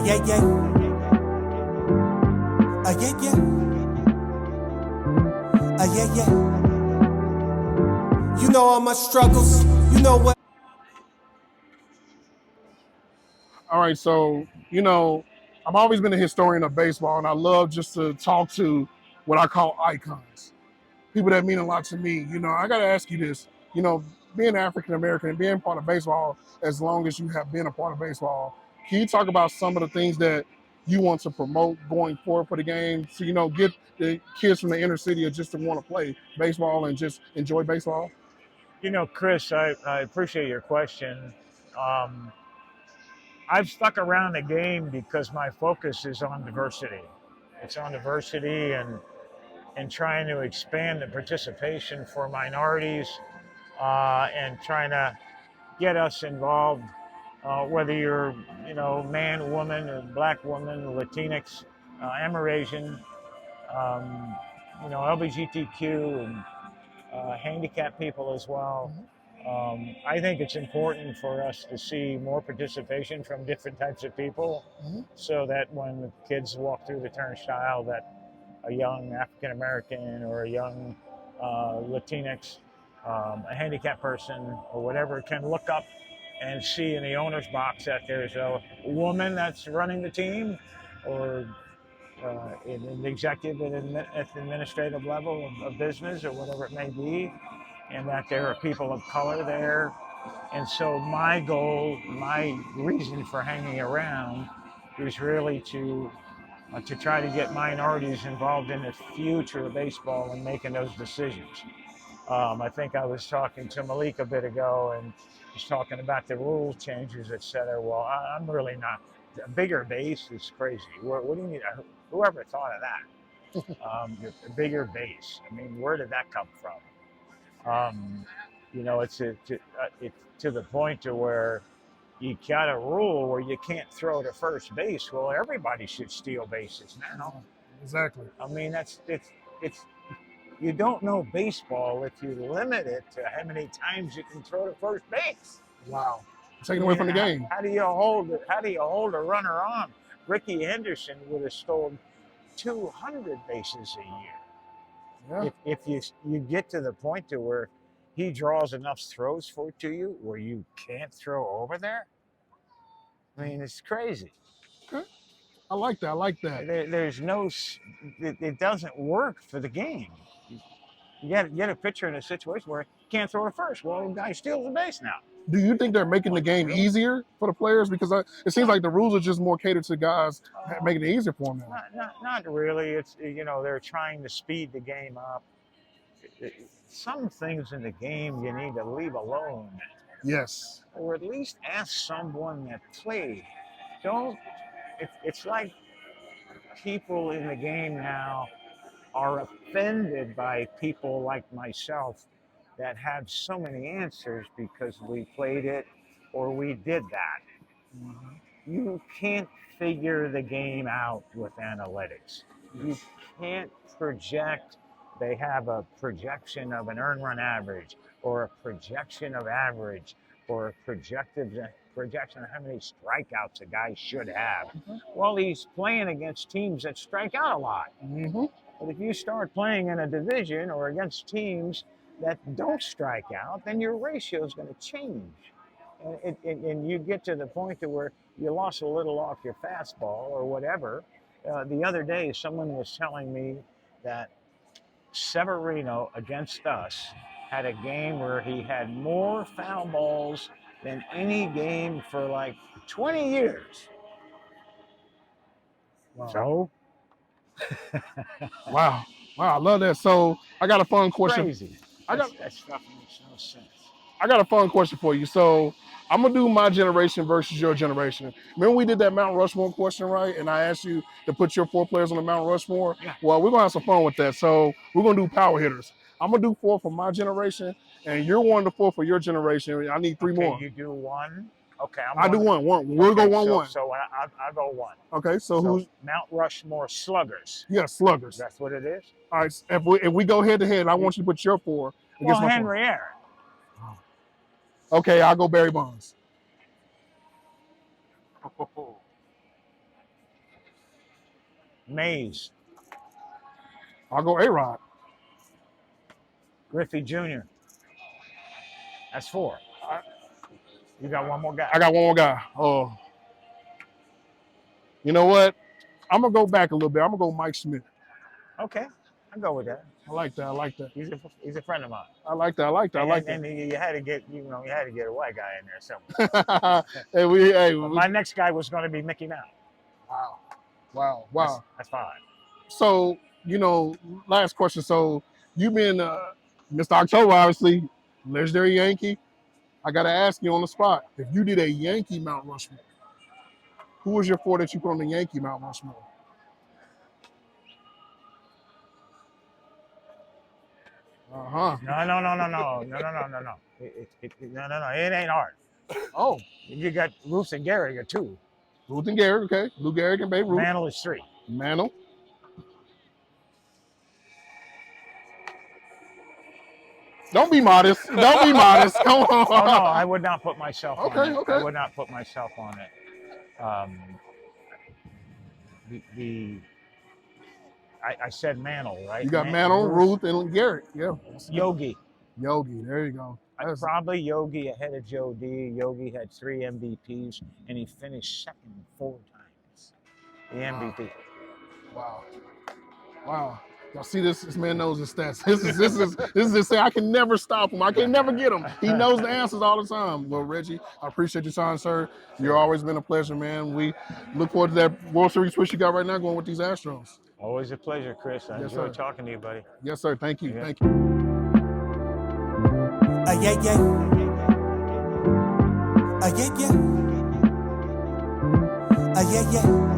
yeah, yeah. Yeah, yeah. Yeah, yeah. You know all my struggles. You know what? All right, so I've always been a historian of baseball, and I love just to talk to what I call icons, people that mean a lot to me. I got to ask you this. Being African American and being part of baseball as long as you have been a part of baseball, can you talk about some of the things that you want to promote going forward for the game to get the kids from the inner city just to want to play baseball and just enjoy baseball? Chris, I appreciate your question. Um, I've stuck around the game because my focus is on diversity. It's on diversity and trying to expand the participation for minorities and trying to get us involved, whether you're, man, woman, or black woman, Latinx, Amerasian, um, LGBTQ, and handicapped people as well. I think it's important for us to see more participation from different types of people, so that when the kids walk through the turnstile, that a young African American or a young Latinx, a handicapped person or whatever can look up and see in the owner's box that there's a woman that's running the team, or in an executive and at the administrative level of business or whatever it may be, and that there are people of color there. And so my goal, my reason for hanging around is really to try to get minorities involved in the future of baseball and making those decisions. I think I was talking to Malik a bit ago, and he's talking about the rule changes, et cetera. Well, I'm really not. A bigger base is crazy. What do you need? Whoever thought of that? A bigger base. I mean, where did that come from? It's to the point to where you got a rule where you can't throw to first base. Well, everybody should steal bases now. Exactly. I mean, it's you don't know baseball if you limit it to how many times you can throw to first base. Wow. Taken away from the game. How do you hold it? How do you hold a runner on? Ricky Henderson would have stolen 200 bases a year. Yeah. If you get to the point to where he draws enough throws to you where you can't throw over there, I mean, it's crazy. Okay. I like that. I like that. There's no, it doesn't work for the game. You get a pitcher in a situation where he can't throw to first. Well, the guy steals the base now. Do you think they're making the game easier for the players? Because it seems like the rules are just more catered to guys, making it easier for them now. Not really. It's, they're trying to speed the game up. Some things in the game you need to leave alone. Yes. Or at least ask someone that played. It's like people in the game now are offended by people like myself that have so many answers because we played it or we did that. You can't figure the game out with analytics. You can't project. They have a projection of an earned run average, or a projection of average, or a projection of how many strikeouts a guy should have. Well, he's playing against teams that strike out a lot. But if you start playing in a division or against teams that don't strike out, then your ratio is going to change. And you get to the point to where you lost a little off your fastball or whatever. The other day, someone was telling me that Severino against us had a game where he had more foul balls than any game for like 20 years. Wow. So? Wow. I love that. So I got a fun question. Crazy. That stuff makes no sense. I got a fun question for you. So I'm gonna do my generation versus your generation. Remember we did that Mount Rushmore question, right? And I asked you to put your 4 players on the Mount Rushmore. Yeah. Well, we're gonna have some fun with that. So we're gonna do power hitters. I'm gonna do 4 for my generation, and you're 1 to 4 for your generation. I need 3 more. You do 1. Okay, I do 1. We'll go 1-1. So I'll go 1. Okay, so who's Mount Rushmore sluggers? Yeah, sluggers. That's what it is. All right. If we go head to head, I want you to put your 4 against my 4. Henry Aaron. Okay, I'll go Barry Bonds. Mays. I'll go A-Rod. Griffey Jr. That's 4. You got one more guy. I got one more guy. Oh, you know what? I'm gonna go back a little bit. I'm gonna go Mike Smith. Okay, I'll go with that. I like that. I like that. He's a friend of mine. I like that. I like that. I like that. And you had to get a white guy in there somewhere. hey, My next guy was going to be Mickey Mouse. Wow. That's fine. So, last question. So, you've been Mr. October, obviously, legendary Yankee. I got to ask you on the spot, if you did a Yankee Mount Rushmore, who was your 4 that you put on the Yankee Mount Rushmore? Uh-huh. No. It ain't hard. Oh. You got Ruth and Gehrig at 2. Ruth and Gehrig, okay. Lou Gehrig and Babe Ruth. Mantle is 3. Mantle. Don't be modest. Come on. Oh, no, I would not put myself on it. Okay. I would not put myself on it. I said Mantle, right? You got Mantle, Ruth, and Gehrig. Yeah. Yogi. There you go. Probably Yogi ahead of Joe D. Yogi had 3 MVPs, and he finished second 4 times. The MVP. Wow. Y'all see this? This man knows his stats. This is his say. I can never stop him. I can never get him. He knows the answers all the time. Well, Reggie, I appreciate your time, sir. You've always been a pleasure, man. We look forward to that World Series push you got right now going with these Astros. Always a pleasure, Chris. I enjoy talking to you, buddy. Yes, sir. Thank you. Yeah. Thank you. Yeah. Yeah. Yeah.